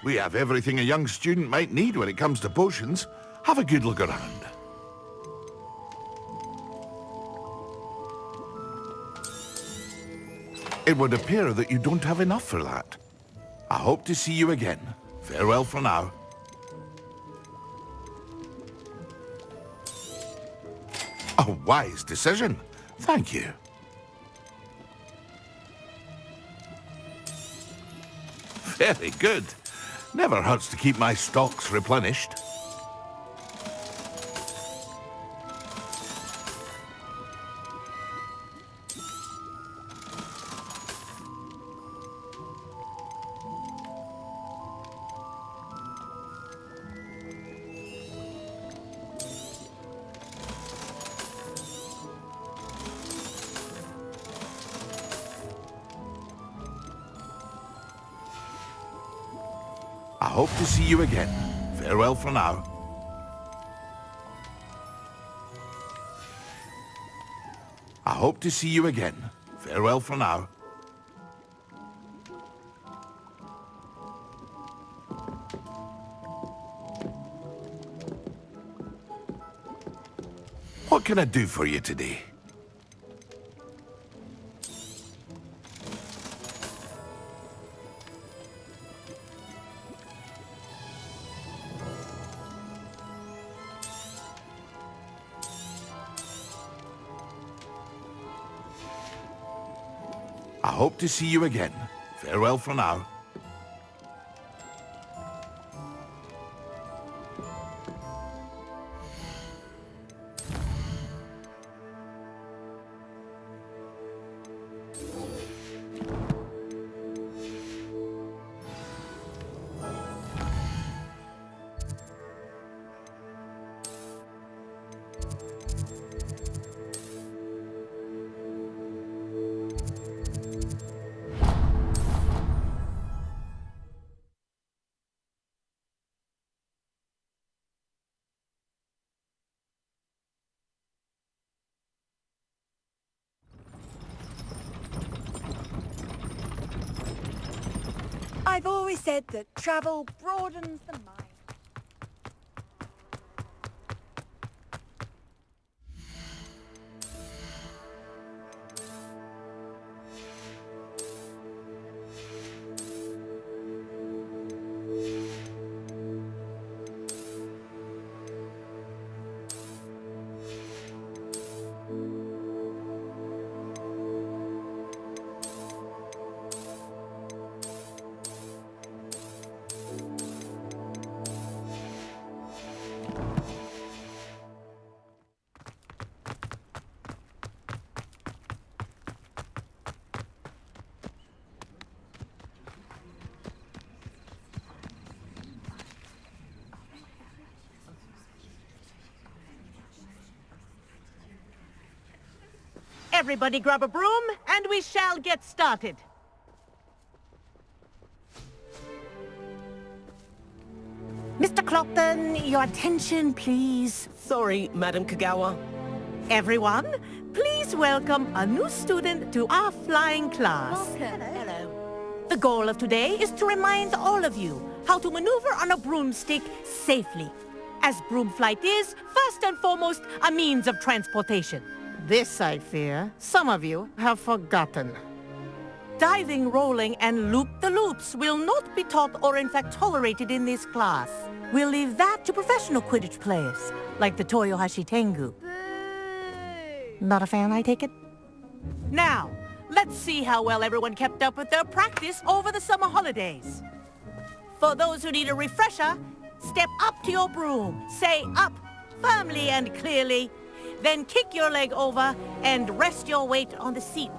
We have everything a young student might need when it comes to potions. Have a good look around. It would appear that you don't have enough for that. I hope to see you again. Farewell for now. A wise decision. Thank you. Very good. Never hurts to keep my stocks replenished. I hope to see you again. Farewell for now. I hope to see you again. Farewell for now. What can I do for you today? I hope to see you again. Farewell for now. I've always said that travel broadens the mind. Everybody grab a broom, and we shall get started. Mr. Clopton, your attention, please. Sorry, Madam Kagawa. Everyone, please welcome a new student to our flying class. Hello. The goal of today is to remind all of you how to maneuver on a broomstick safely, as broom flight is, first and foremost, a means of transportation. This, I fear, some of you have forgotten. Diving, rolling, and loop-the-loops will not be taught or in fact tolerated in this class. We'll leave that to professional Quidditch players, like the Toyohashi Tengu. Not a fan, I take it? Now, let's see how well everyone kept up with their practice over the summer holidays. For those who need a refresher, step up to your broom, say up, firmly and clearly, then kick your leg over and rest your weight on the seat.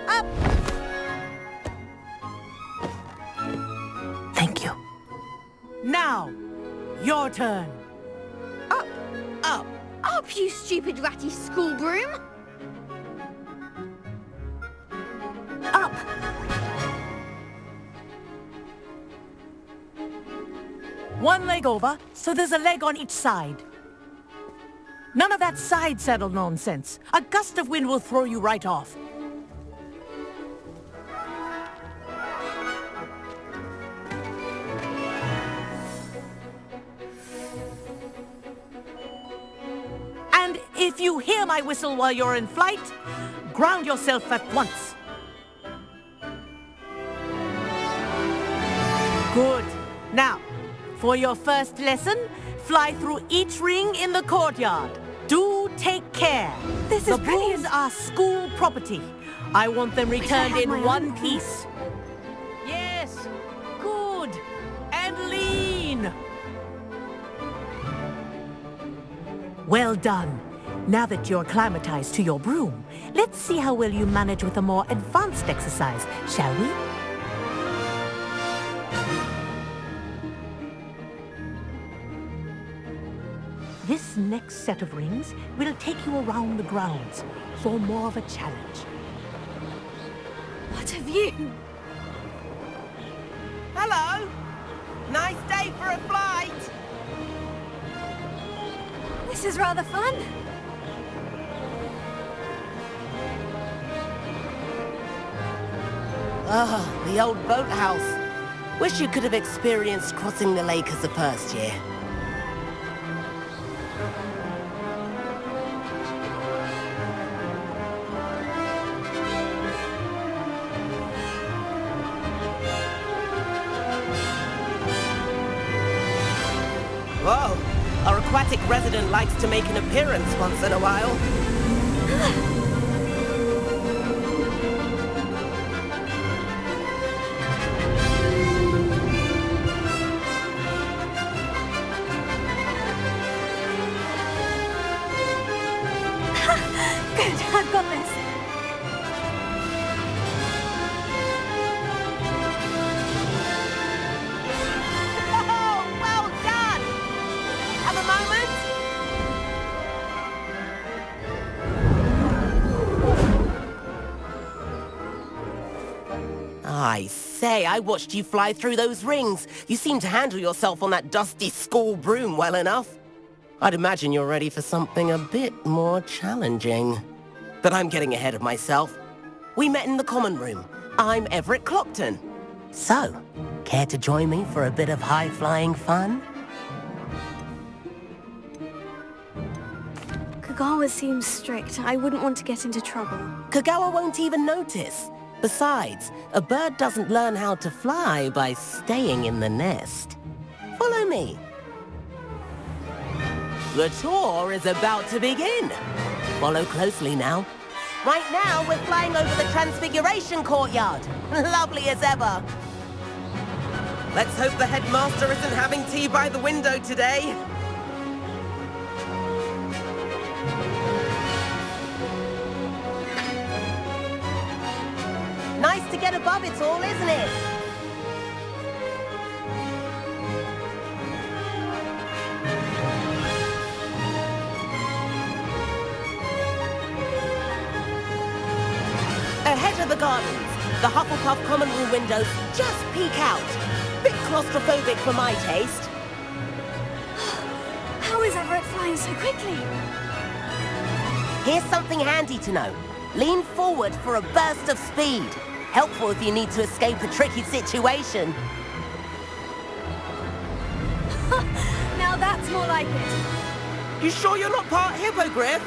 Up! Thank you. Now, your turn. Up, Up. up, you stupid ratty school broom! Up. One leg over, so there's a leg on each side. None of that side saddle nonsense. A gust of wind will throw you right off. If you hear my whistle while you're in flight, ground yourself at once. Good. Now, for your first lesson, fly through each ring in the courtyard. Do take care. This is The brilliant. brooms are school property. I want them returned have in my one own. piece. Yes. Good. And lean. Well done. Now that you're acclimatized to your broom, let's see how well you manage with a more advanced exercise, shall we? This next set of rings will take you around the grounds for more of a challenge. What a view! Hello. Nice day for a flight. This is rather fun. Oh, the old boathouse. Wish you could have experienced crossing the lake as a first year. Whoa, our aquatic resident likes to make an appearance once in a while. Good, I've got this. Oh, well done! Have a moment? I say, I watched you fly through those rings. You seem to handle yourself on that dusty school broom well enough. I'd imagine you're ready for something a bit more challenging. But I'm getting ahead of myself. We met in the common room. I'm Everett Clopton. So, care to join me for a bit of high-flying fun? Kagawa seems strict. I wouldn't want to get into trouble. Kagawa won't even notice. Besides, a bird doesn't learn how to fly by staying in the nest. Follow me. The tour is about to begin. Follow closely now. Right now, we're flying over the Transfiguration Courtyard. Lovely as ever. Let's hope the headmaster isn't having tea by the window today. Nice to get above it all, isn't it? Ahead of the gardens, the Hufflepuff common room windows just peek out. Bit claustrophobic for my taste. How is Everett flying so quickly? Here's something handy to know. Lean forward for a burst of speed. Helpful if you need to escape a tricky situation. Now that's more like it. You sure you're not part hippogriff?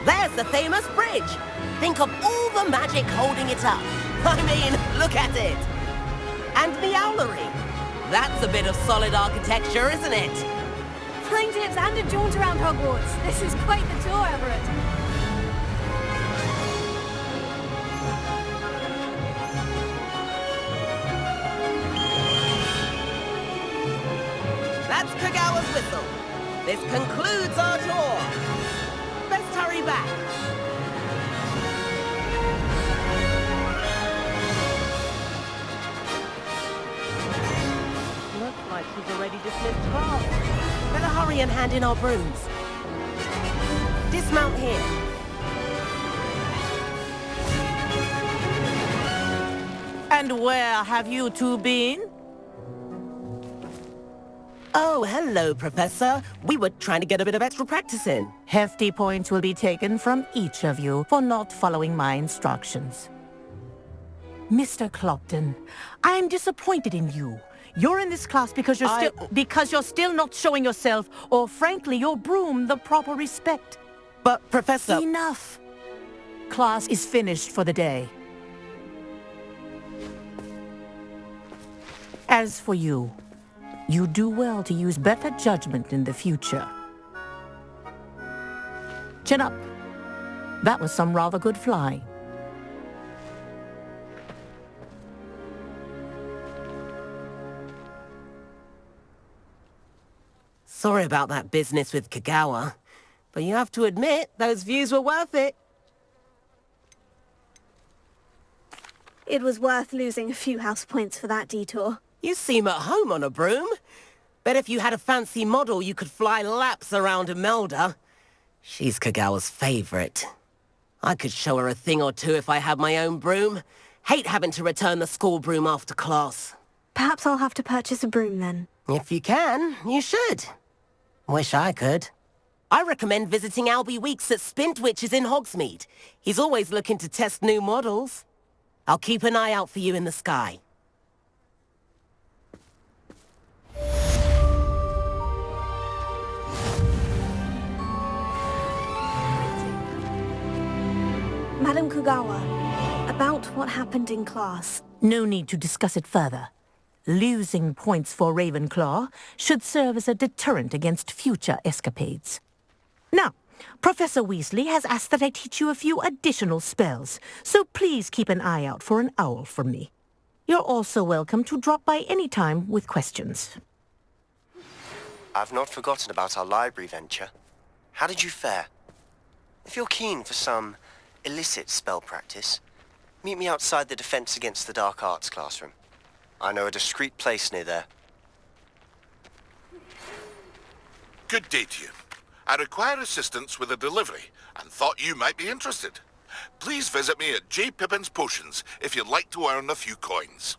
There's the famous bridge. Think of all the magic holding it up. I mean, look at it. And the owlery. That's a bit of solid architecture, isn't it? Flying tips and a jaunt around Hogwarts. This is quite the tour, Everett. That's Kagawa's whistle. This concludes our tour. Let's hurry back. Looks like she's already dismissed class. Better hurry and hand in our brooms. Dismount here. And where have you two been? Oh, hello, Professor. We were trying to get a bit of extra practice in. Hefty points will be taken from each of you for not following my instructions. Mr. Clopton, I am disappointed in you. You're in this class because you're still not showing yourself, or frankly, your broom the proper respect. But, Professor... Enough. Class is finished for the day. As for you, you do well to use better judgment in the future. Chin up. That was some rather good flying. Sorry about that business with Kagawa, but you have to admit, those views were worth it. It was worth losing a few house points for that detour. You seem at home on a broom. Bet if you had a fancy model, you could fly laps around Imelda. She's Kagawa's favorite. I could show her a thing or two if I had my own broom. Hate having to return the school broom after class. Perhaps I'll have to purchase a broom then. If you can, you should. Wish I could. I recommend visiting Albie Weeks at Spintwitches in Hogsmeade. He's always looking to test new models. I'll keep an eye out for you in the sky. Madam Kugawa, about what happened in class. No need to discuss it further. Losing points for Ravenclaw should serve as a deterrent against future escapades. Now, Professor Weasley has asked that I teach you a few additional spells, so please keep an eye out for an owl from me. You're also welcome to drop by any time with questions. I've not forgotten about our library venture. How did you fare? If you're keen for some illicit spell practice, meet me outside the Defense Against the Dark Arts classroom. I know a discreet place near there. Good day to you. I require assistance with a delivery and thought you might be interested. Please visit me at J. Pippin's Potions if you'd like to earn a few coins.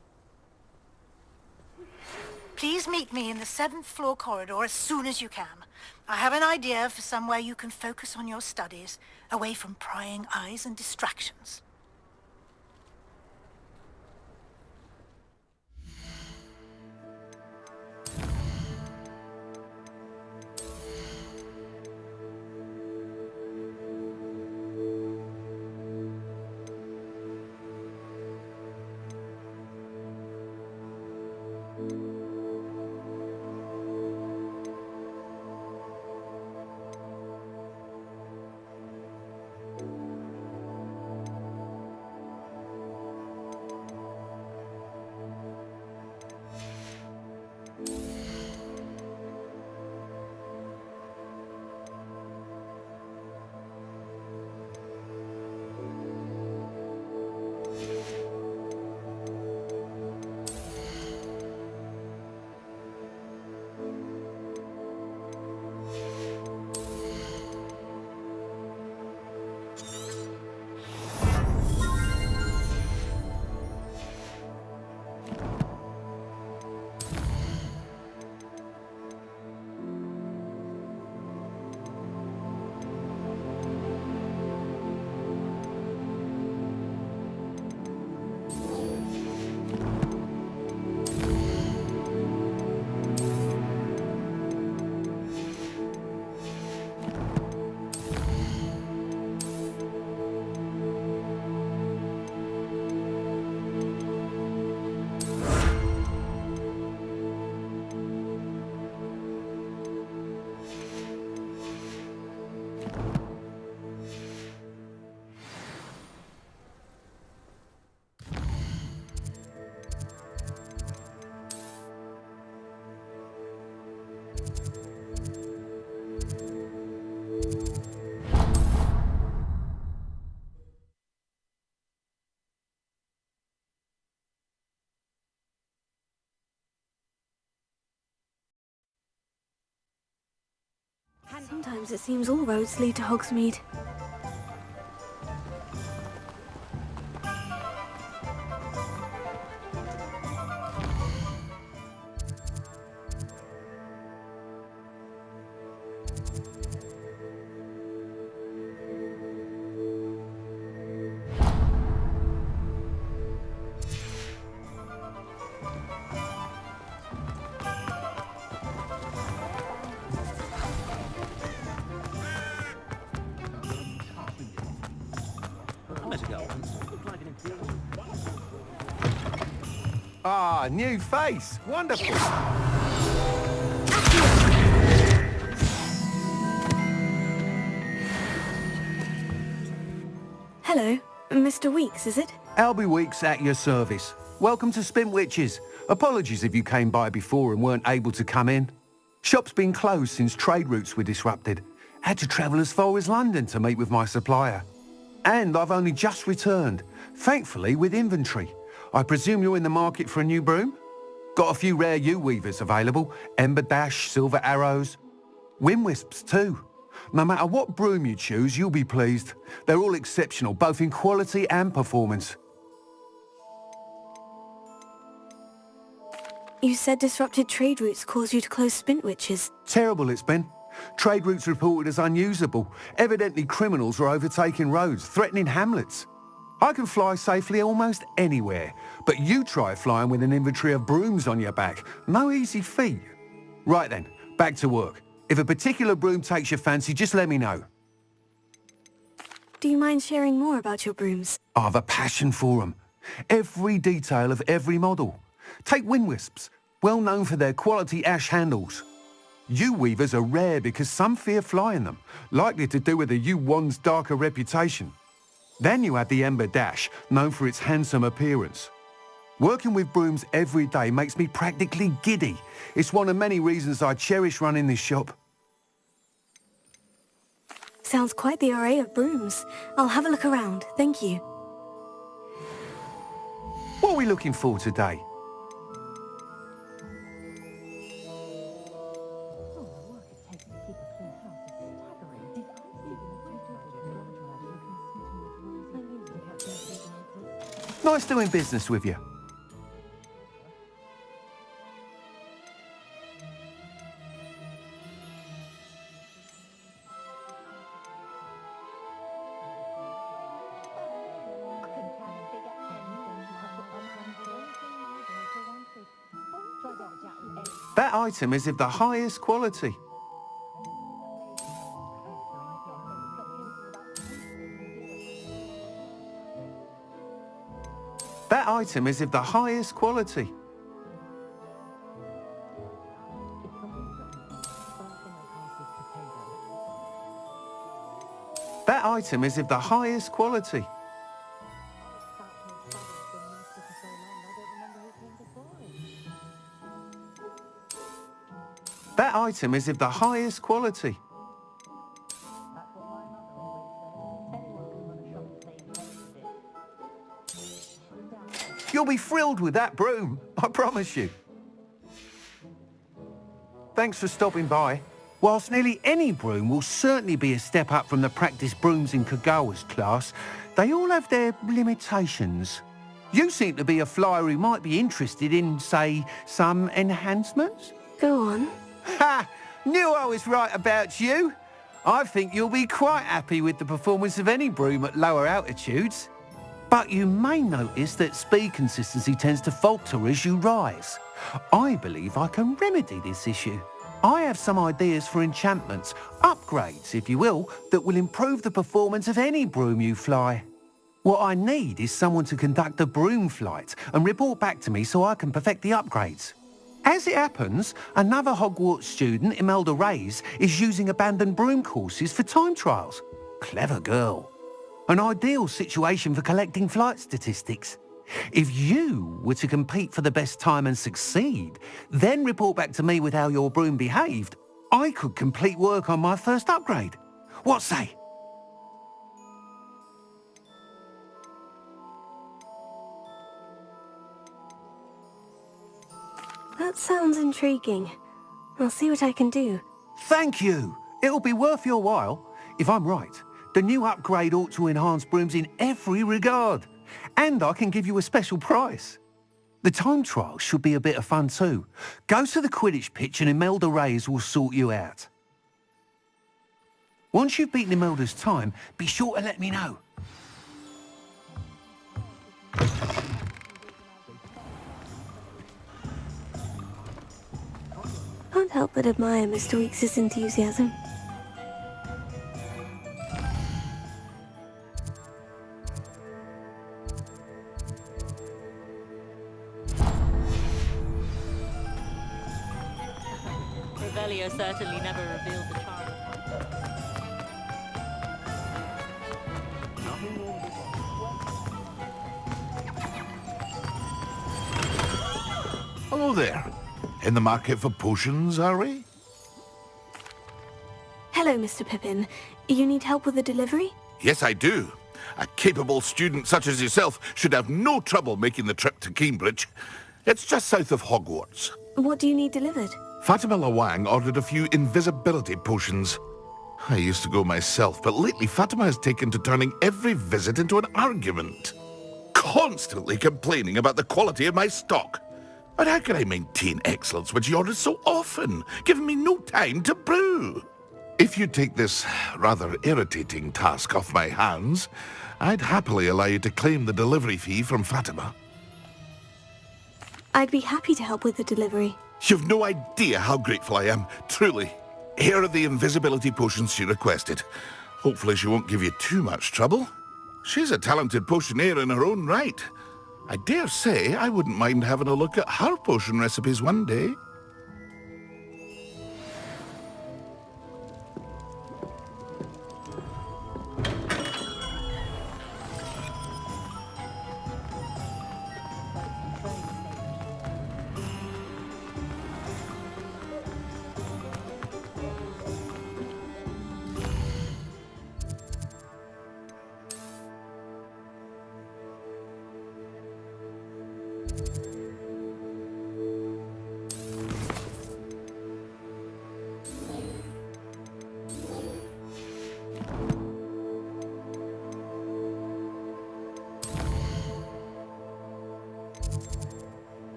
Please meet me in the 7th floor corridor as soon as you can. I have an idea for somewhere you can focus on your studies, away from prying eyes and distractions. Sometimes it seems all roads lead to Hogsmeade. Ah, new face. Wonderful. Hello, Mr. Weeks, is it? Albie Weeks at your service. Welcome to Spintwitches. Apologies if you came by before and weren't able to come in. Shop's been closed since trade routes were disrupted. Had to travel as far as London to meet with my supplier. And I've only just returned, thankfully with inventory. I presume you're in the market for a new broom? Got a few rare U-weavers available. Ember Dash, Silver Arrows. Wind Wisps too. No matter what broom you choose, you'll be pleased. They're all exceptional, both in quality and performance. You said disrupted trade routes caused you to close Spintwitches. Terrible it's been. Trade routes reported as unusable. Evidently criminals were overtaking roads, threatening hamlets. I can fly safely almost anywhere, but you try flying with an inventory of brooms on your back. No easy feat. Right then, back to work. If a particular broom takes your fancy, just let me know. Do you mind sharing more about your brooms? I've a passion for them. Every detail of every model. Take Wind Wisps, well known for their quality ash handles. U-weavers are rare because some fear flying them, likely to do with the U-wand's darker reputation. Then you have the Ember Dash, known for its handsome appearance. Working with brooms every day makes me practically giddy. It's one of many reasons I cherish running this shop. Sounds quite the array of brooms. I'll have a look around, thank you. What are we looking for today? Nice doing business with you. That item is of the highest quality. That item is of the highest quality. That item is of the highest quality. That item is of the highest quality. You'll be thrilled with that broom, I promise you. Thanks for stopping by. Whilst nearly any broom will certainly be a step up from the practice brooms in Kagawa's class, they all have their limitations. You seem to be a flyer who might be interested in, say, some enhancements? Go on. Ha! Knew I was right about you. I think you'll be quite happy with the performance of any broom at lower altitudes. But you may notice that speed consistency tends to falter as you rise. I believe I can remedy this issue. I have some ideas for enchantments, upgrades if you will, that will improve the performance of any broom you fly. What I need is someone to conduct a broom flight and report back to me so I can perfect the upgrades. As it happens, another Hogwarts student, Imelda Reyes, is using abandoned broom courses for time trials. Clever girl. An ideal situation for collecting flight statistics. If you were to compete for the best time and succeed, then report back to me with how your broom behaved, I could complete work on my first upgrade. What say? That sounds intriguing. I'll see what I can do. Thank you. It'll be worth your while. If I'm right, the new upgrade ought to enhance brooms in every regard. And I can give you a special price. The time trial should be a bit of fun too. Go to the Quidditch pitch and Imelda Reyes will sort you out. Once you've beaten Imelda's time, be sure to let me know. Can't help but admire Mr. Weeks' enthusiasm. earlier certainly never revealed the charm. Hello there. In the market for potions, are we? Hello, Mr. Pippin. You need help with a delivery? Yes, I do. A capable student such as yourself should have no trouble making the trip to Cambridge. It's just south of Hogwarts. What do you need delivered? Fatima Lawang ordered a few invisibility potions. I used to go myself, but lately Fatima has taken to turning every visit into an argument. Constantly complaining about the quality of my stock. But how can I maintain excellence when she orders so often, giving me no time to brew? If you take this rather irritating task off my hands, I'd happily allow you to claim the delivery fee from Fatima. I'd be happy to help with the delivery. You've no idea how grateful I am, truly. Here are the invisibility potions she requested. Hopefully she won't give you too much trouble. She's a talented potioneer in her own right. I dare say I wouldn't mind having a look at her potion recipes one day.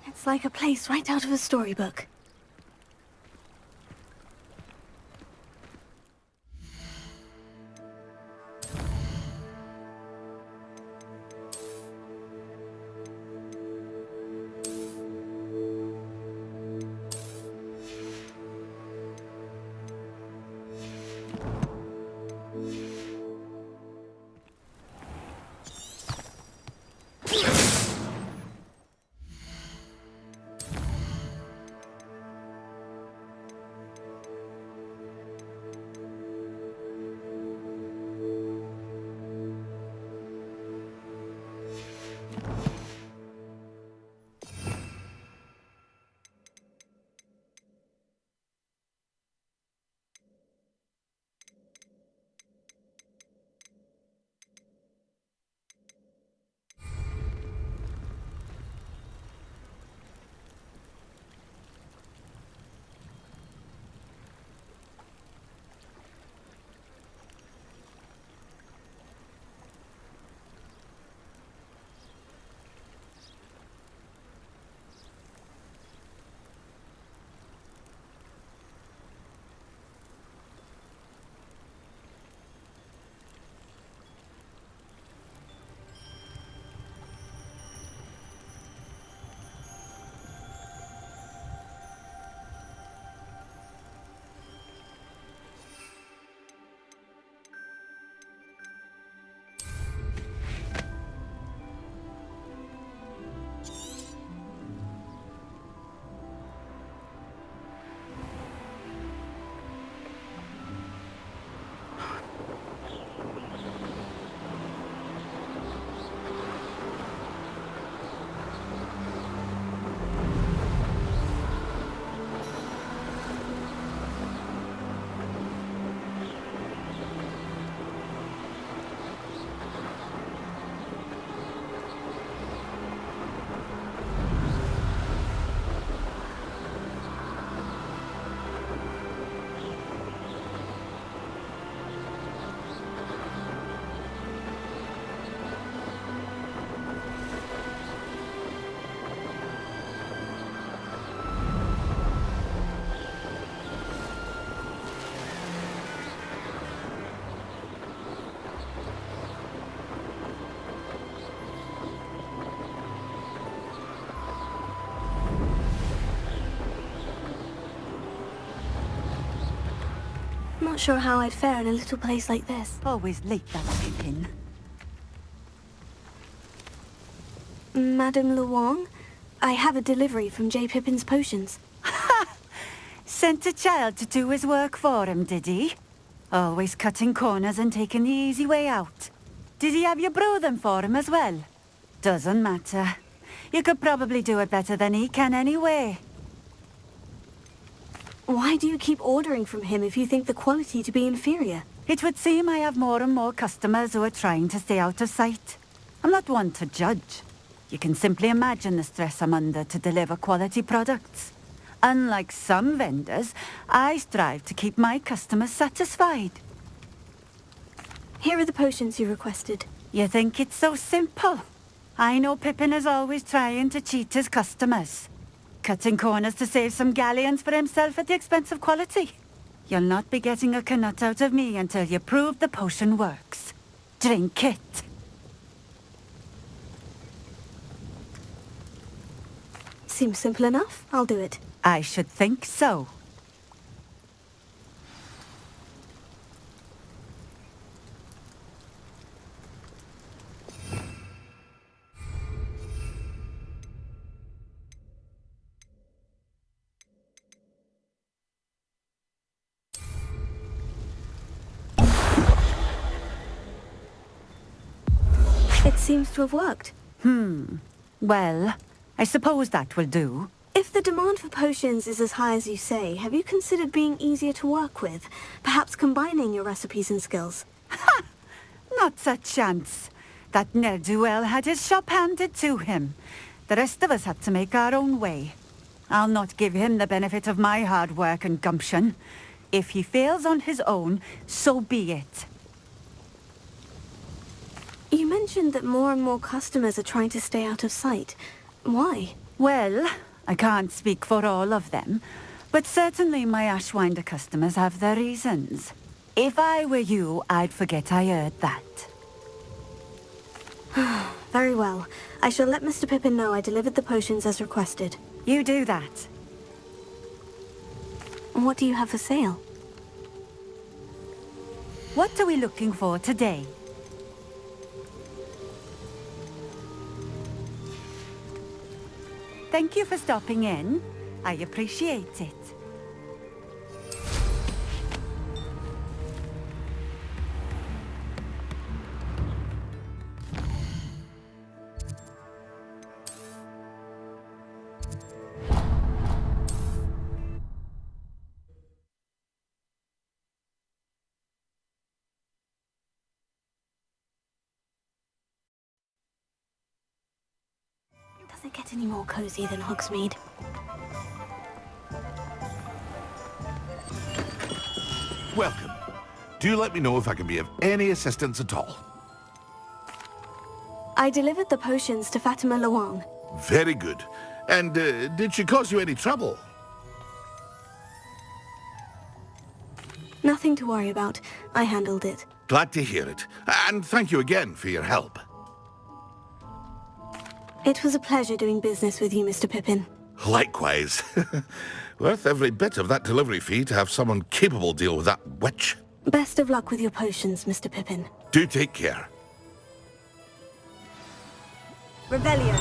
It's like a place right out of a storybook. not sure how I'd fare in a little place like this. Always late, that Pippin. Madame Luong, I have a delivery from J. Pippin's potions. Sent a child to do his work for him, did he? Always cutting corners and taking the easy way out. Did he have you brew them for him as well? Doesn't matter. You could probably do it better than he can anyway. Why do you keep ordering from him if you think the quality to be inferior? It would seem I have more and more customers who are trying to stay out of sight. I'm not one to judge. You can simply imagine the stress I'm under to deliver quality products. Unlike some vendors, I strive to keep my customers satisfied. Here are the potions you requested. You think it's so simple? I know Pippin is always trying to cheat his customers. Cutting corners to save some galleons for himself at the expense of quality. You'll not be getting a nut out of me until you prove the potion works. Drink it. Seems simple enough. I'll do it. I should think so. It seems to have worked. Well, I suppose that will do. If the demand for potions is as high as you say, have you considered being easier to work with? Perhaps combining your recipes and skills? Not a chance. That ne'er-do-well had his shop handed to him. The rest of us had to make our own way. I'll not give him the benefit of my hard work and gumption. If he fails on his own, so be it. You mentioned that more and more customers are trying to stay out of sight. Why? Well, I can't speak for all of them, but certainly my Ashwinder customers have their reasons. If I were you, I'd forget I heard that. Very well. I shall let Mr. Pippin know I delivered the potions as requested. You do that. What do you have for sale? What are we looking for today? Thank you for stopping in. I appreciate it. Does it get any more cozy than Hogsmeade? Welcome. Do let me know if I can be of any assistance at all. I delivered the potions to Fatima Luong. Very good. And did she cause you any trouble? Nothing to worry about. I handled it. Glad to hear it. And thank you again for your help. It was a pleasure doing business with you, Mr. Pippin. Likewise. Worth every bit of that delivery fee to have someone capable deal with that witch. Best of luck with your potions, Mr. Pippin. Do take care. Revelio.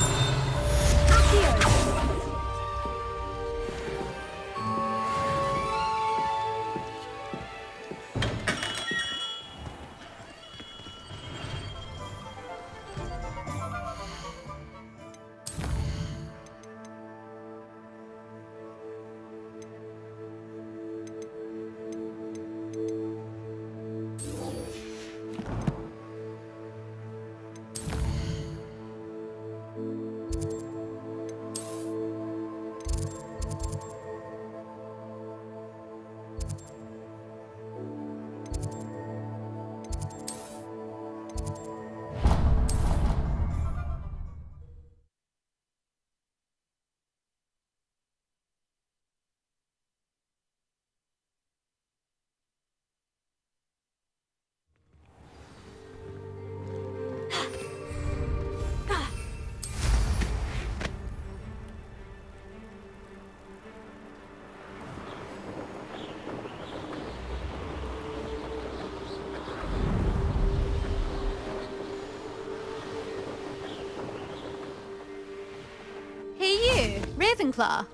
Ravenclaw?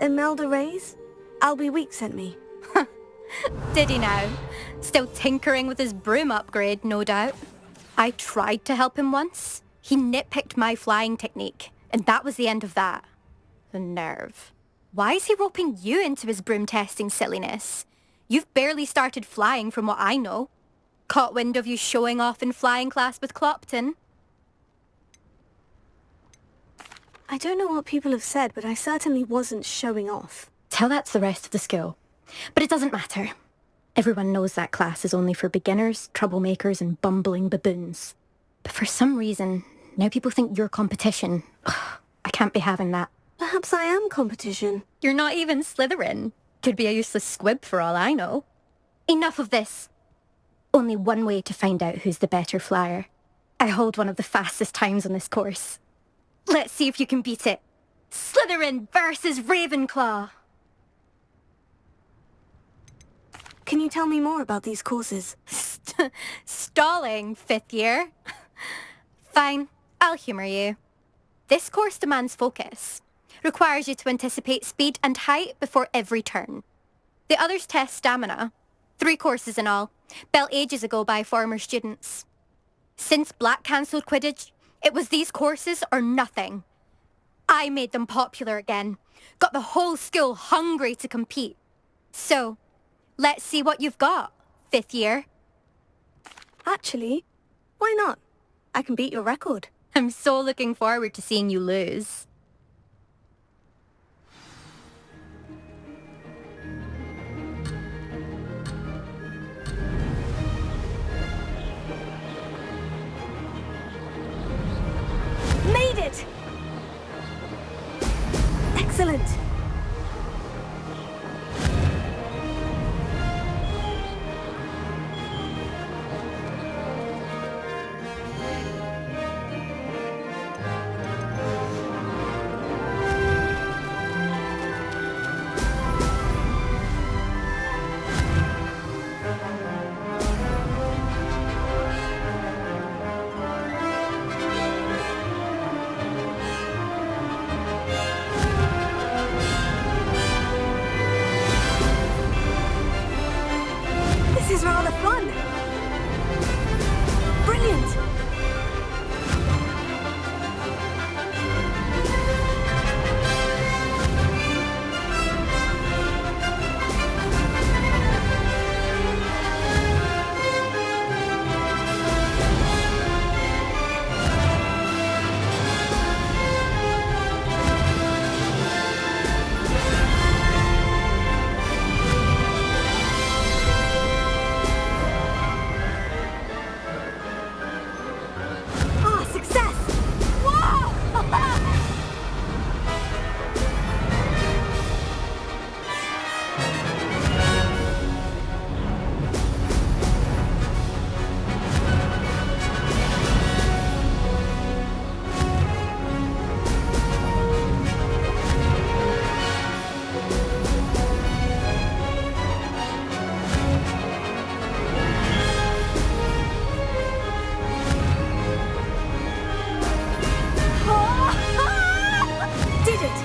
Imelda Reyes? Albie Week sent me. Did he now? Still tinkering with his broom upgrade, no doubt. I tried to help him once. He nitpicked my flying technique, and that was the end of that. The nerve. Why is he roping you into his broom testing silliness? You've barely started flying from what I know. Caught wind of you showing off in flying class with Clopton. I don't know what people have said, but I certainly wasn't showing off. Tell that to the rest of the school. But it doesn't matter. Everyone knows that class is only for beginners, troublemakers, and bumbling baboons. But for some reason, now people think you're competition. Ugh, I can't be having that. Perhaps I am competition. You're not even Slytherin. Could be a useless squib for all I know. Enough of this. Only one way to find out who's the better flyer. I hold one of the fastest times on this course. Let's see if you can beat it. Slytherin versus Ravenclaw. Can you tell me more about these courses? Stalling, 5th year? Fine, I'll humour you. This course demands focus. Requires you to anticipate speed and height before every turn. The others test stamina. 3 courses in all, built ages ago by former students. Since Black cancelled Quidditch, it was these courses or nothing. I made them popular again. Got the whole school hungry to compete. So, let's see what you've got, 5th year. Actually, why not? I can beat your record. I'm so looking forward to seeing you lose. Made it! Excellent! This is rather fun! Brilliant! Ah, success! Whoa! Did it!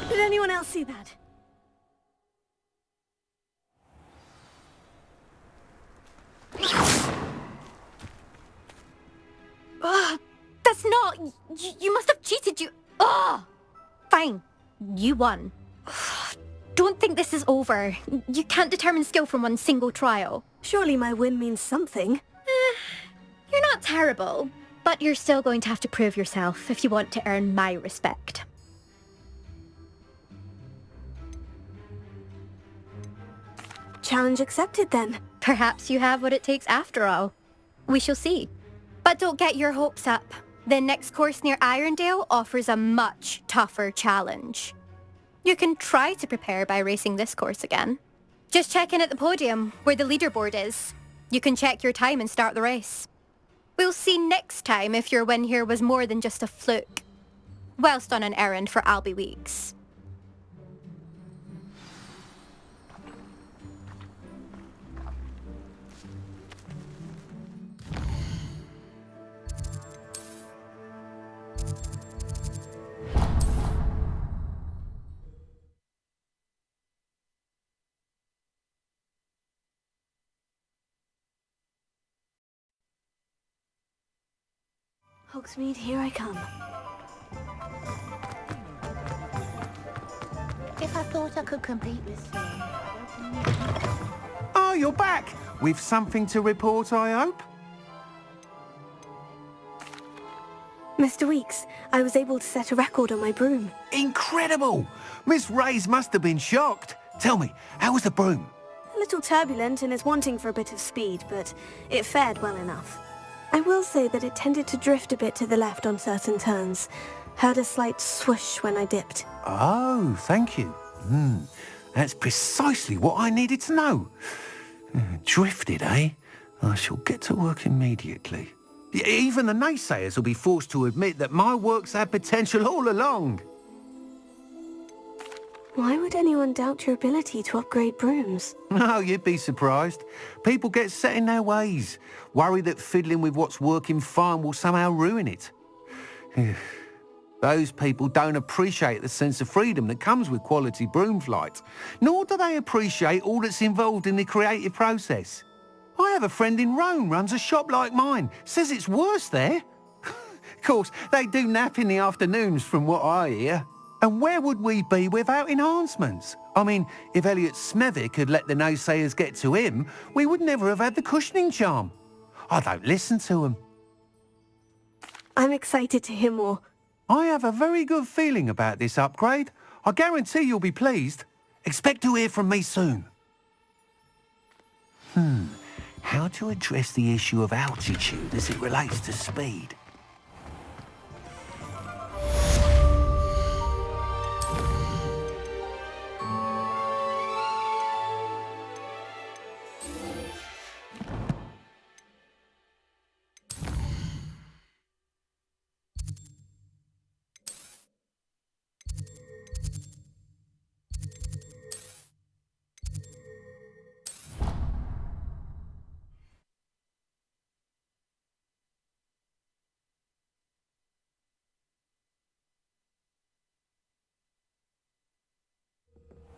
Did anyone else see that? That's not... You must have cheated, you... Ugh! Fine. You won. Don't think this is over. You can't determine skill from one single trial. Surely my win means something. You're not terrible, but you're still going to have to prove yourself if you want to earn my respect. Challenge accepted then. Perhaps you have what it takes after all. We shall see. But don't get your hopes up. The next course near Irondale offers a much tougher challenge. You can try to prepare by racing this course again. Just check in at the podium, where the leaderboard is. You can check your time and start the race. We'll see next time if your win here was more than just a fluke. Whilst on an errand for Albie Weeks. Hogsmeade, here I come. If I thought I could compete with you. Oh, you're back! With something to report, I hope? Mr. Weeks, I was able to set a record on my broom. Incredible! Miss Reyes must have been shocked. Tell me, how was the broom? A little turbulent and is wanting for a bit of speed, but it fared well enough. I will say that it tended to drift a bit to the left on certain turns. Heard a slight swoosh when I dipped. Oh, thank you. That's precisely what I needed to know. Drifted, eh? I shall get to work immediately. Even the naysayers will be forced to admit that my work's had potential all along. Why would anyone doubt your ability to upgrade brooms? Oh, you'd be surprised. People get set in their ways, worry that fiddling with what's working fine will somehow ruin it. Those people don't appreciate the sense of freedom that comes with quality broom flight, nor do they appreciate all that's involved in the creative process. I have a friend in Rome runs a shop like mine, says it's worse there. Of course, they do nap in the afternoons from what I hear. And where would we be without enhancements? I mean, if Elliot Smethwick had let the naysayers get to him, we would never have had the cushioning charm. I don't listen to them. I'm excited to hear more. I have a very good feeling about this upgrade. I guarantee you'll be pleased. Expect to hear from me soon. How to address the issue of altitude as it relates to speed?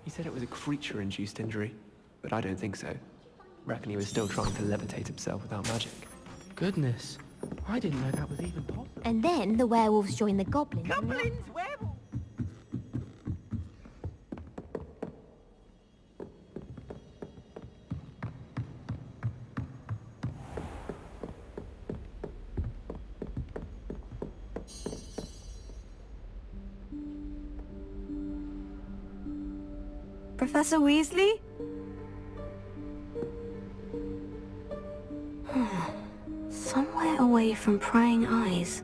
He said it was a creature-induced injury, but I don't think so. Reckon he was still trying to levitate himself without magic. Goodness, I didn't know that was even possible. And then the werewolves joined the goblins. Goblins, werewolves! Professor Weasley? Somewhere away from prying eyes.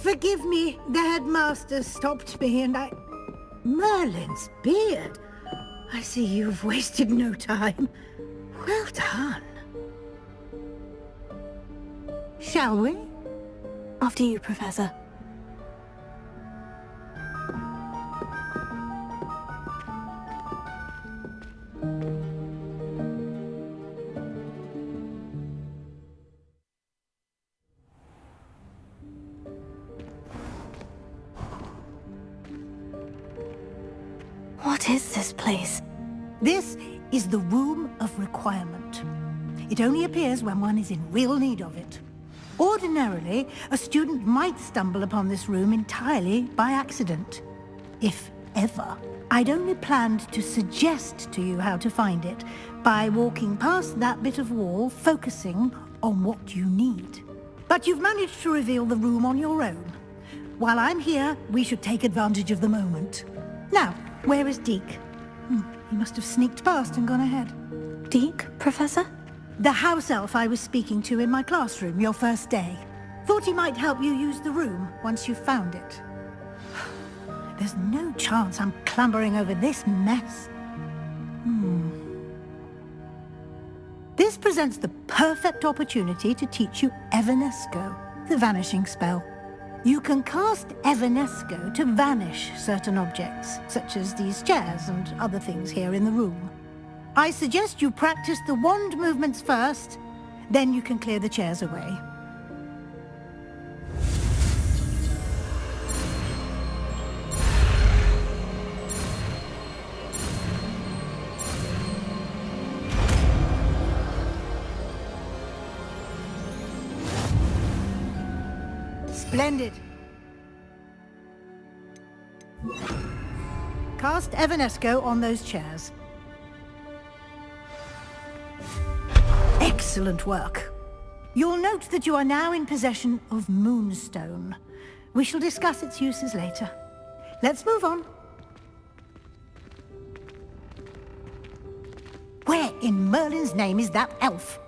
Forgive me, the headmaster stopped me and I... Merlin's beard. I see you've wasted no time. Well done. Shall we? After you, Professor. What is this place? This is the Room of Requirement. It only appears when one is in real need of it. Ordinarily, a student might stumble upon this room entirely by accident. If ever. I'd only planned to suggest to you how to find it by walking past that bit of wall, focusing on what you need. But you've managed to reveal the room on your own. While I'm here, we should take advantage of the moment. Now, where is Deke? He must have sneaked past and gone ahead. Deke, Professor? The house elf I was speaking to in my classroom your first day. Thought he might help you use the room once you found it. There's no chance I'm clambering over this mess. This presents the perfect opportunity to teach you Evanesco, the vanishing spell. You can cast Evanesco to vanish certain objects, such as these chairs and other things here in the room. I suggest you practice the wand movements first, then you can clear the chairs away. Splendid. Cast Evanesco on those chairs. Excellent work. You'll note that you are now in possession of Moonstone. We shall discuss its uses later. Let's move on. Where in Merlin's name is that elf?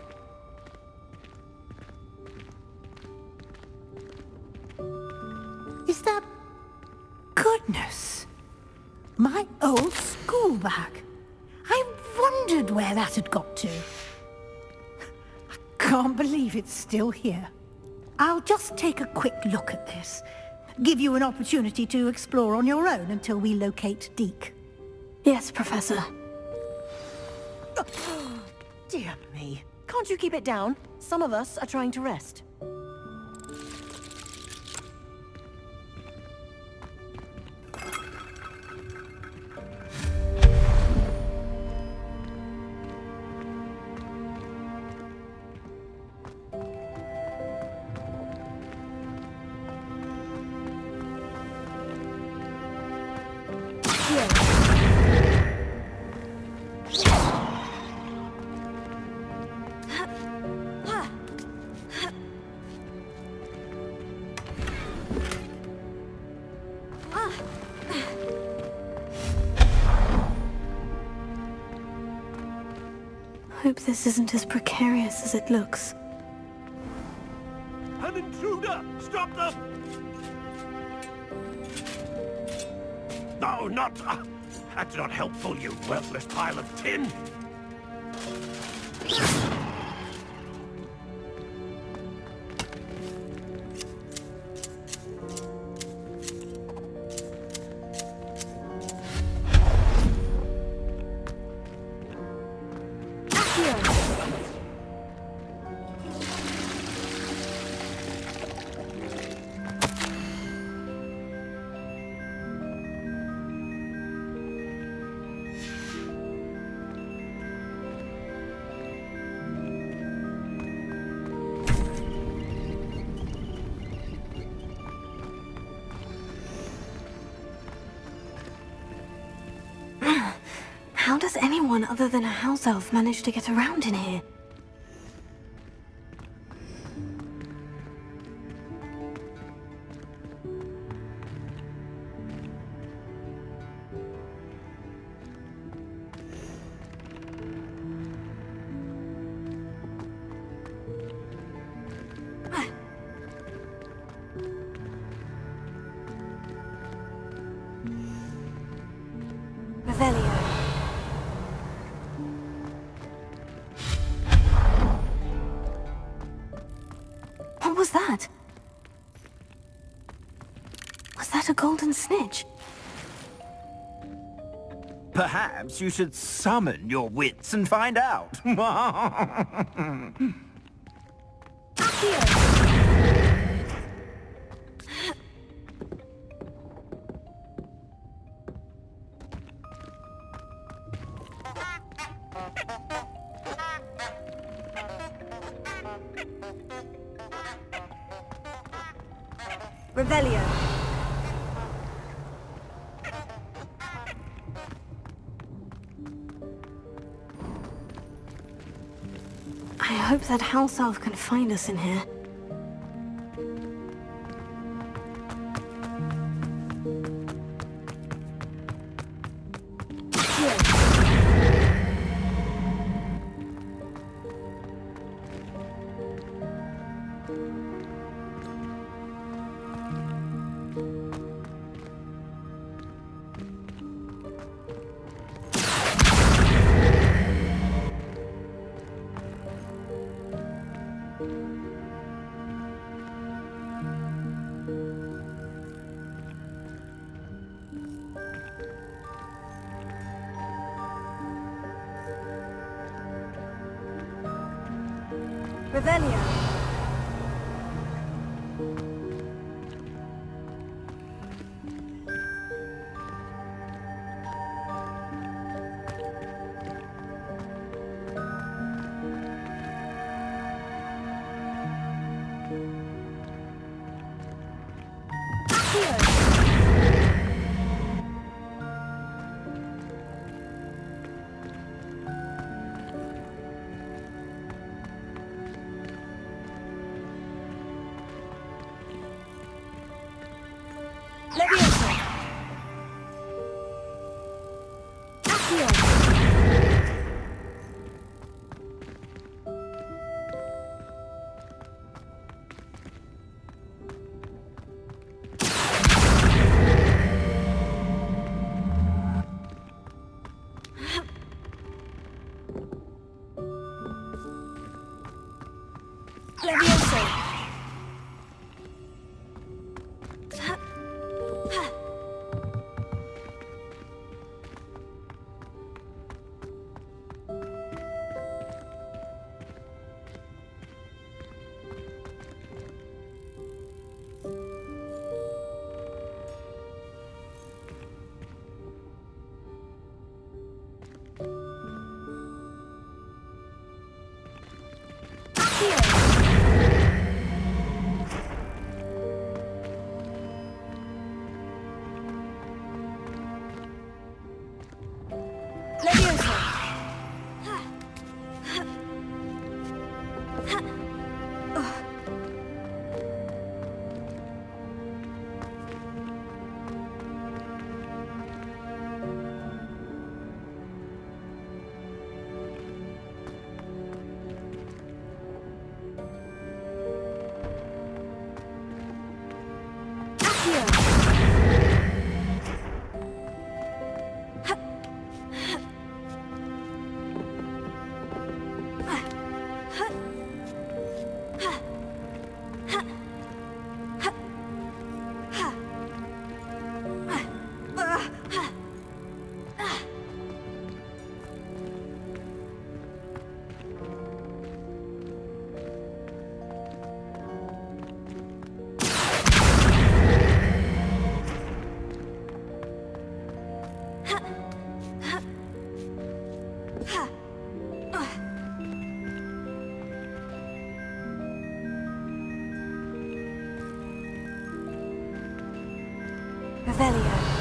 Is that... Goodness! My old school bag. I wondered where that had got to. Can't believe it's still here. I'll just take a quick look at this. Give you an opportunity to explore on your own until we locate Deke. Yes, Professor. Dear me. Can't you keep it down? Some of us are trying to rest. Hope this isn't as precarious as it looks. An intruder! Stop them! No, not... that's not helpful, you worthless pile of tin! How does anyone other than a house elf manage to get around in here? Revelio. What was that? Was that a golden snitch? Perhaps you should summon your wits and find out. Revelio. I hope that house elf can find us in here. Revelio. Leviosa. Accio. Leviosa. Revelio.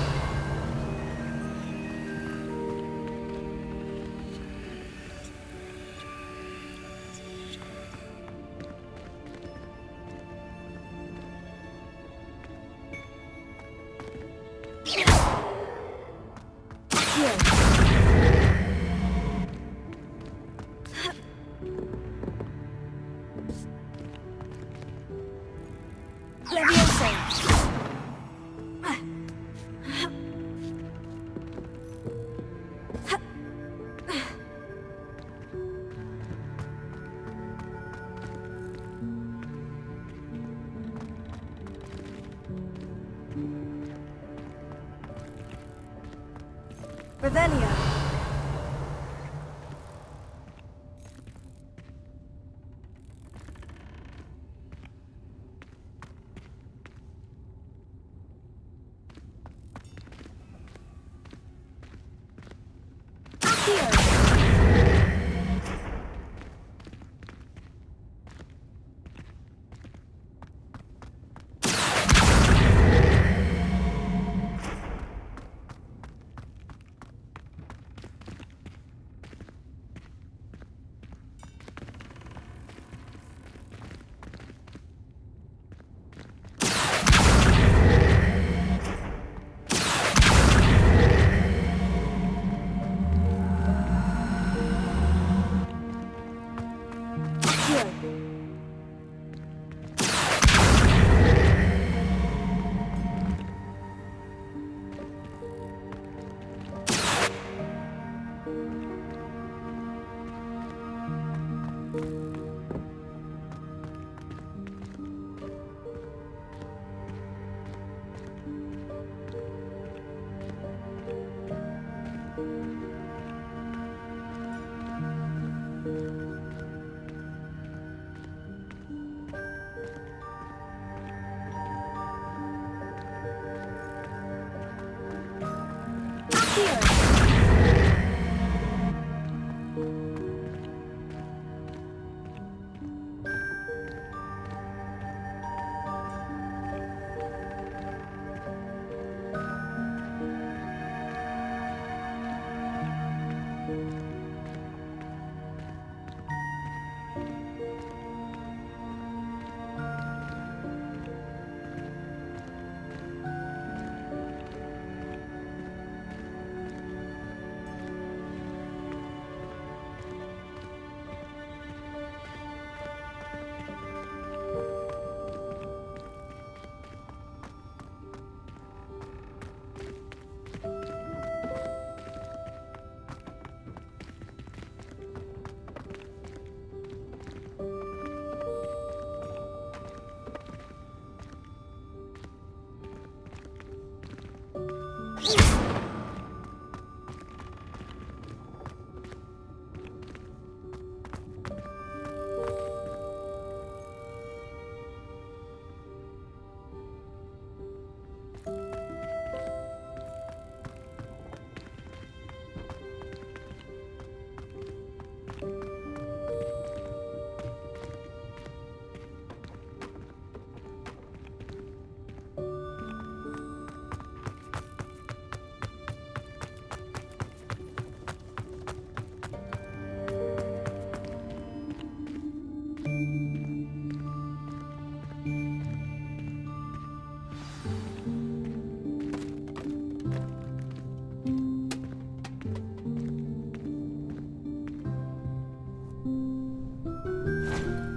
Revelio.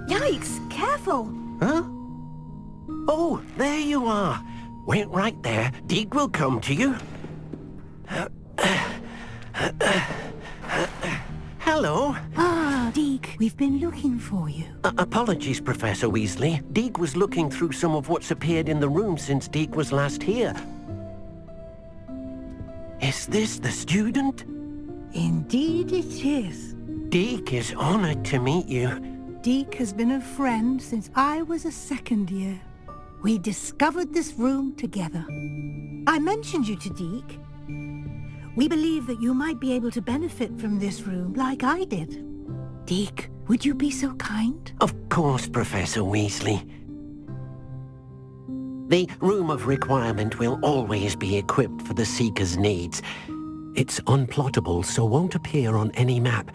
Yikes! Careful! Huh? Oh, there you are. Wait right there. Deek will come to you. Hello. Ah, Deke, we've been looking for you. Apologies, Professor Weasley. Deek was looking through some of what's appeared in the room since Deek was last here. Is this the student? Indeed it is. Deek is honored to meet you. Deke has been a friend since I was a second year. We discovered this room together. I mentioned you to Deke. We believe that you might be able to benefit from this room like I did. Deke, would you be so kind? Of course, Professor Weasley. The Room of Requirement will always be equipped for the Seeker's needs. It's unplottable, so won't appear on any map.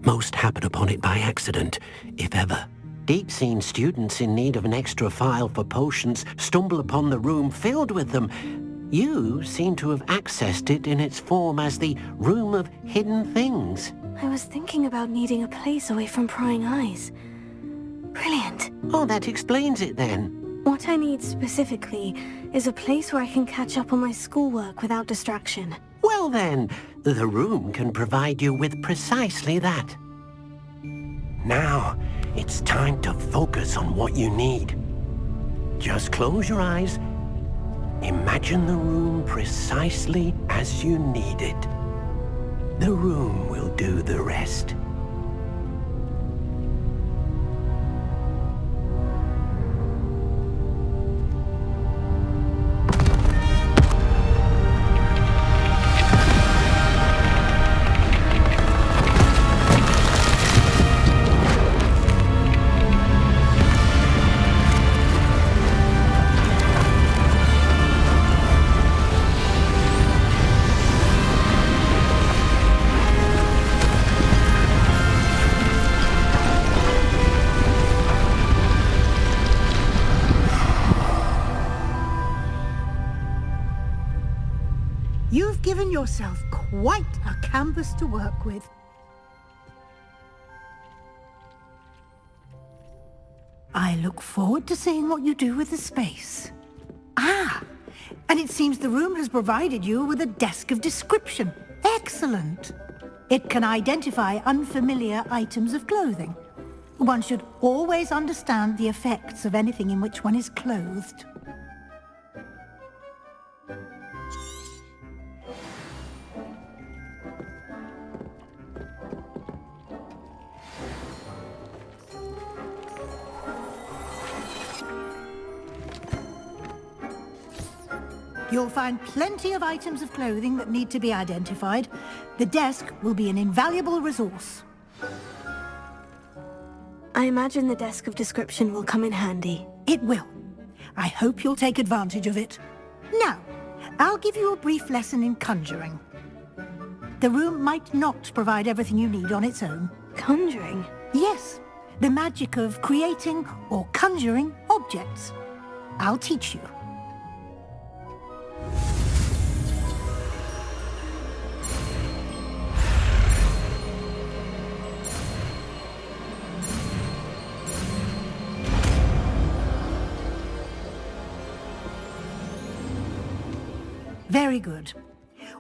Most happen upon it by accident, if ever. Deep-seen students in need of an extra file for potions stumble upon the room filled with them. You seem to have accessed it in its form as the Room of Hidden Things. I was thinking about needing a place away from prying eyes. Brilliant. Oh, that explains it then. What I need specifically is a place where I can catch up on my schoolwork without distraction. Well then, the room can provide you with precisely that. Now, it's time to focus on what you need. Just close your eyes. Imagine the room precisely as you need it. The room will do the rest. You've given yourself quite a canvas to work with. I look forward to seeing what you do with the space. Ah, and it seems the room has provided you with a desk of description. Excellent. It can identify unfamiliar items of clothing. One should always understand the effects of anything in which one is clothed. You'll find plenty of items of clothing that need to be identified. The desk will be an invaluable resource. I imagine the desk of description will come in handy. It will. I hope you'll take advantage of it. Now, I'll give you a brief lesson in conjuring. The room might not provide everything you need on its own. Conjuring? Yes, the magic of creating or conjuring objects. I'll teach you. Very good.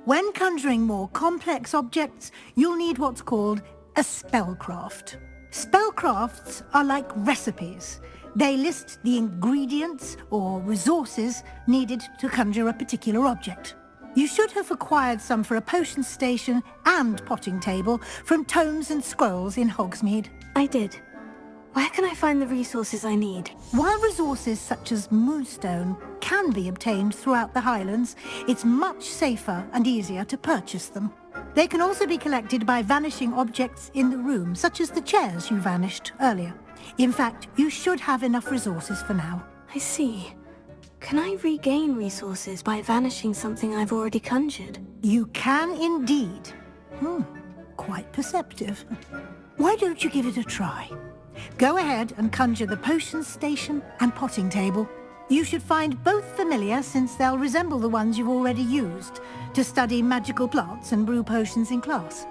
When conjuring more complex objects, you'll need what's called a spellcraft. Spellcrafts are like recipes. They list the ingredients or resources needed to conjure a particular object. You should have acquired some for a potion station and potting table from tomes and scrolls in Hogsmeade. I did. Where can I find the resources I need? While resources such as moonstone can be obtained throughout the Highlands, it's much safer and easier to purchase them. They can also be collected by vanishing objects in the room, such as the chairs you vanished earlier. In fact, you should have enough resources for now. I see. Can I regain resources by vanishing something I've already conjured? You can indeed. Quite perceptive. Why don't you give it a try? Go ahead and conjure the potions station and potting table. You should find both familiar since they'll resemble the ones you've already used to study magical plants and brew potions in class.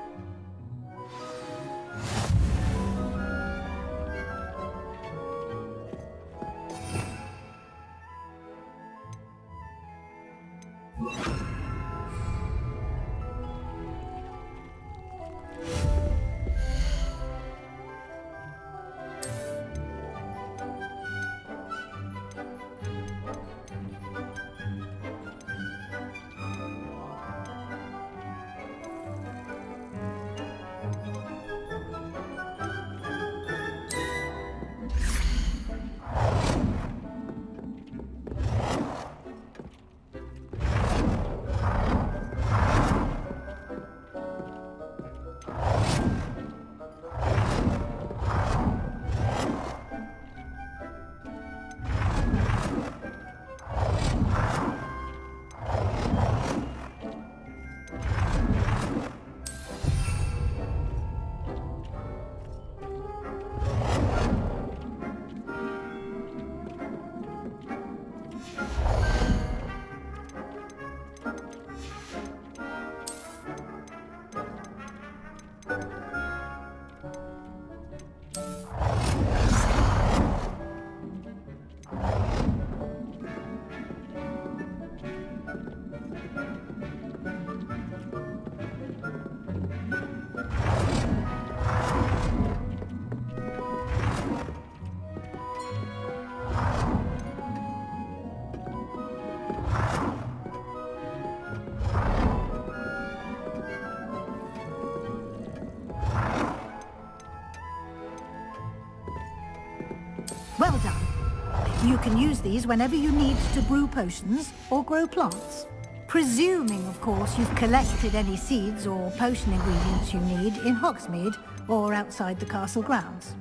Well done. You can use these whenever you need to brew potions or grow plants. Presuming, of course, you've collected any seeds or potion ingredients you need in Hogsmeade or outside the castle grounds.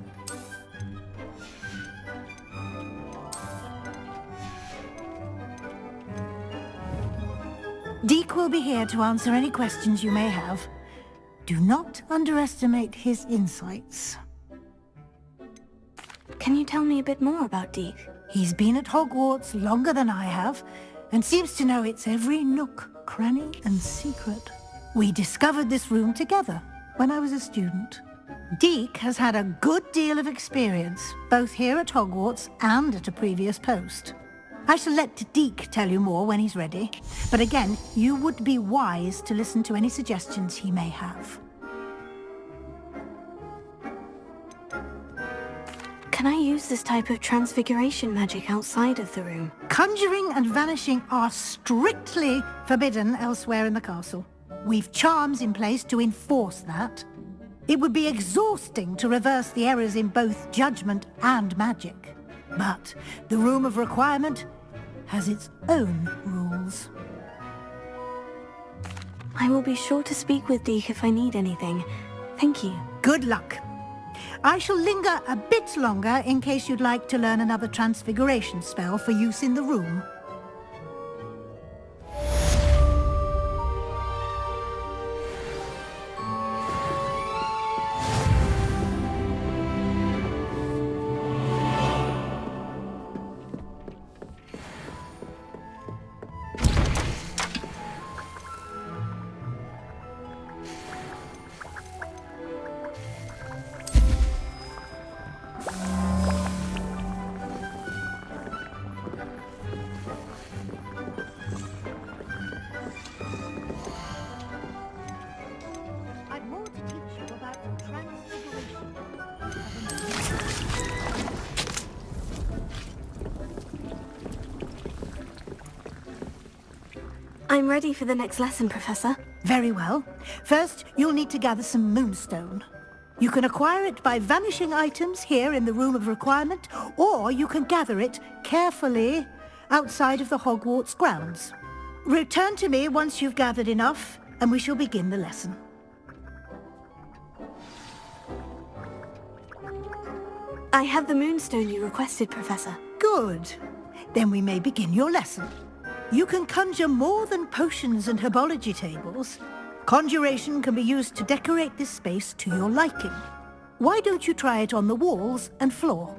Deek will be here to answer any questions you may have. Do not underestimate his insights. Can you tell me a bit more about Deek? He's been at Hogwarts longer than I have, and seems to know its every nook, cranny, and secret. We discovered this room together when I was a student. Deek has had a good deal of experience, both here at Hogwarts and at a previous post. I shall let Deek tell you more when he's ready, but again, you would be wise to listen to any suggestions he may have. Can I use this type of transfiguration magic outside of the room? Conjuring and vanishing are strictly forbidden elsewhere in the castle. We've charms in place to enforce that. It would be exhausting to reverse the errors in both judgment and magic. But the Room of Requirement has its own rules. I will be sure to speak with Deek if I need anything. Thank you. Good luck. I shall linger a bit longer in case you'd like to learn another transfiguration spell for use in the room. I'm ready for the next lesson, Professor. Very well. First, you'll need to gather some moonstone. You can acquire it by vanishing items here in the Room of Requirement, or you can gather it carefully outside of the Hogwarts grounds. Return to me once you've gathered enough, and we shall begin the lesson. I have the moonstone you requested, Professor. Good. Then we may begin your lesson. You can conjure more than potions and herbology tables. Conjuration can be used to decorate this space to your liking. Why don't you try it on the walls and floor?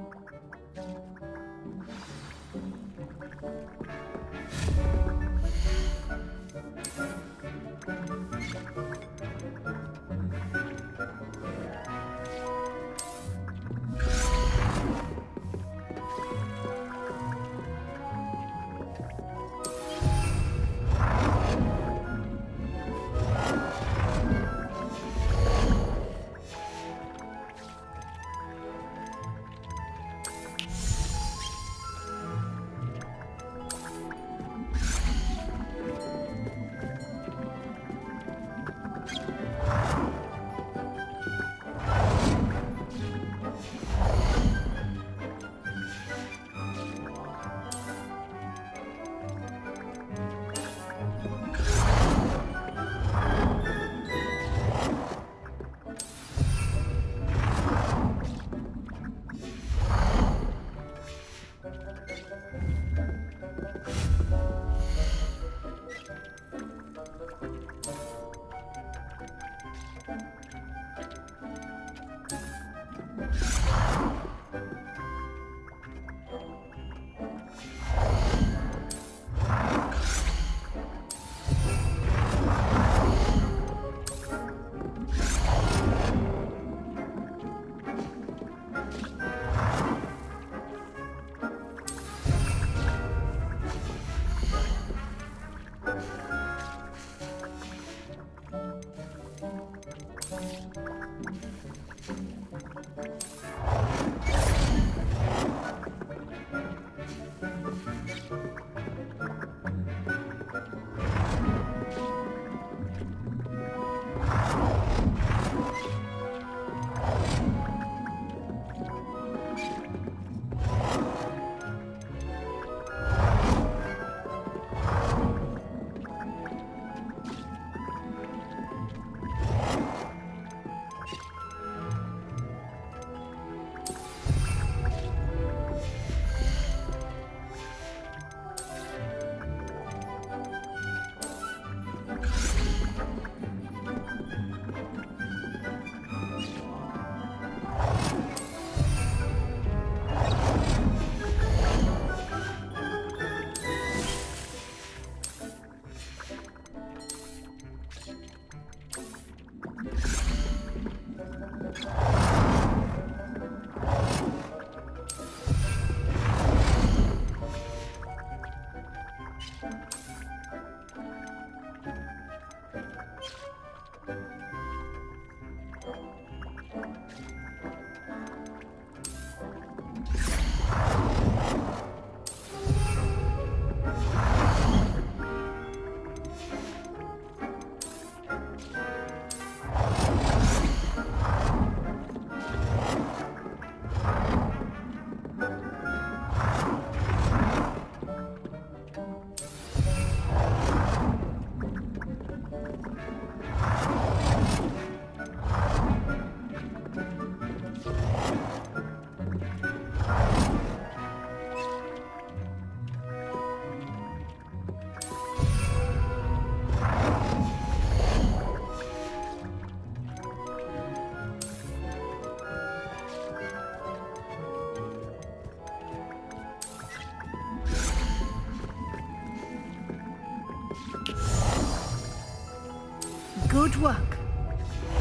Good work.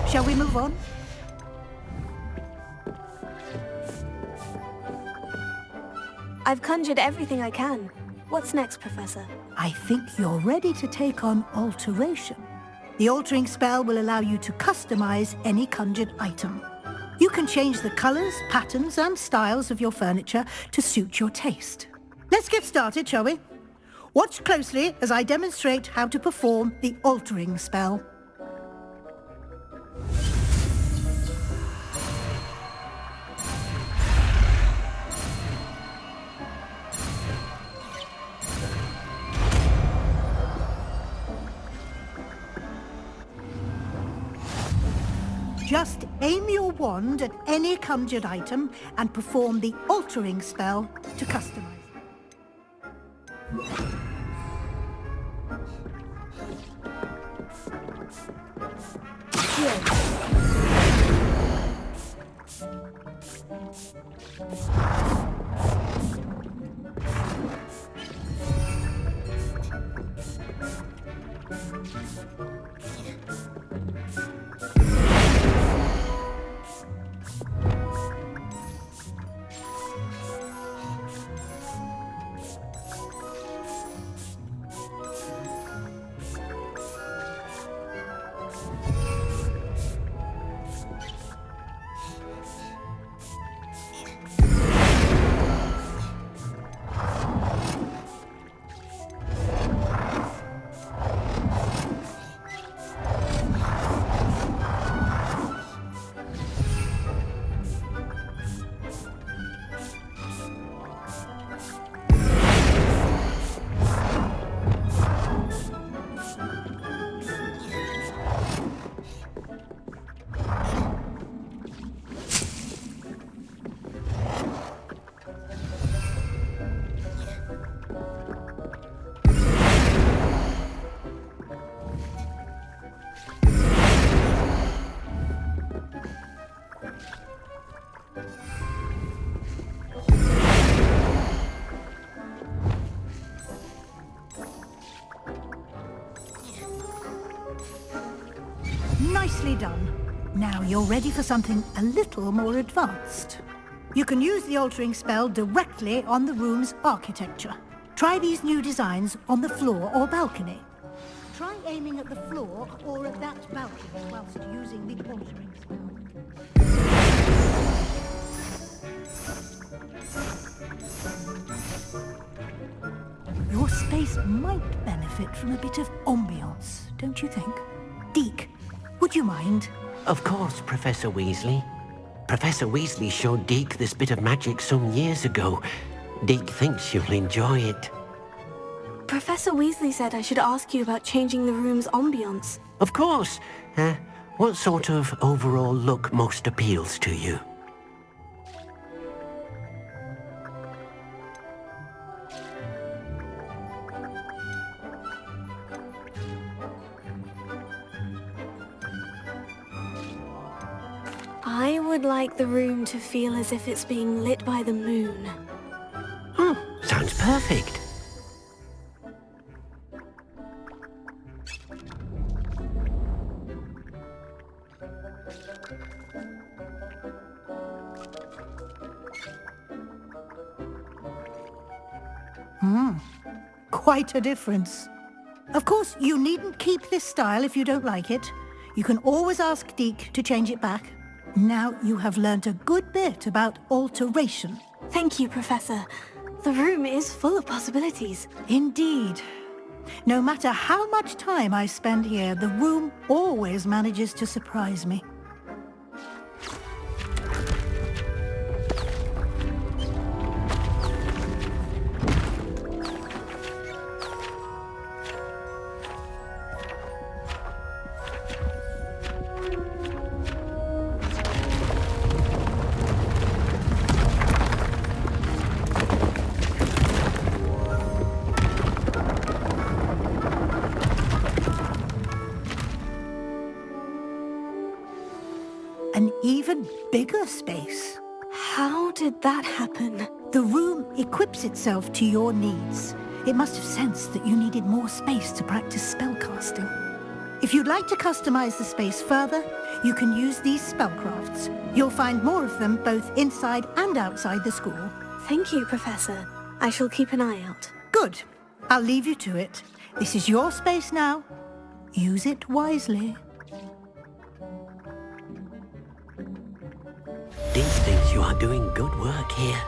Shall we move on? I've conjured everything I can. What's next, Professor? I think you're ready to take on alteration. The altering spell will allow you to customize any conjured item. You can change the colors, patterns, and styles of your furniture to suit your taste. Let's get started, shall we? Watch closely as I demonstrate how to perform the altering spell. Just aim your wand at any conjured item and perform the altering spell to customize it. done. Now you're ready for something a little more advanced. You can use the altering spell directly on the room's architecture. Try these new designs on the floor or balcony. Try aiming at the floor or at that balcony whilst using the altering spell. Your space might benefit from a bit of ambiance, don't you think? Deke, would you mind? Of course, Professor Weasley. Professor Weasley showed Deke this bit of magic some years ago. Deke thinks you'll enjoy it. Professor Weasley said I should ask you about changing the room's ambiance. Of course. What sort of overall look most appeals to you? I would like the room to feel as if it's being lit by the moon. Sounds perfect. Quite a difference. Of course, you needn't keep this style if you don't like it. You can always ask Deke to change it back. Now you have learnt a good bit about alteration. Thank you, Professor. The room is full of possibilities. Indeed. No matter how much time I spend here, the room always manages to surprise me. An even bigger space. How did that happen? The room equips itself to your needs. It must have sensed that you needed more space to practice spellcasting. If you'd like to customize the space further, you can use these spellcrafts. You'll find more of them both inside and outside the school. Thank you, Professor. I shall keep an eye out. Good. I'll leave you to it. This is your space now. Use it wisely. Deke thinks you are doing good work here.